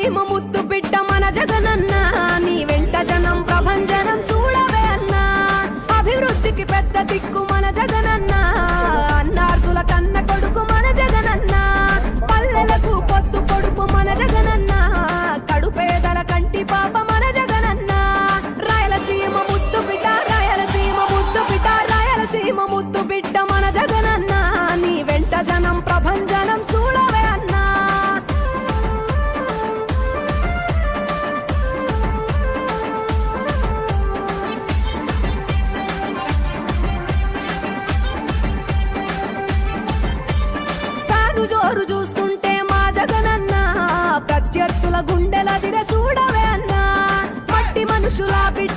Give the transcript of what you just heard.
రాయలసీమ ముద్దు బిడ్డ మన జగనన్న నీ వెంట జనం ప్రభంజనం చూడవే అన్నా అభివృద్ధికి పెద్ద దిక్కు మన జగనన్న అన్నార్థుల కన్న కొడుకు మన జగనన్న పల్లెలకు పొద్దు పొడుపు మన జగనన్న కడుపేదల కంటి పాప మన జగనన్న రాయలసీమ ముద్దు బిడ్డ రాయలసీమ ముద్దు బిడ్డ రాయలసీమ ముద్దు బిడ్డ మన జగనన్న నీ వెంట జనం ప్రభంజనం చూడవే అన్నా జోరు చూస్తుంటే మా జగనన్న ప్రత్యర్థుల గుండెల దిర చూడవే అన్నా మట్టి మనుషుల బిడ్డ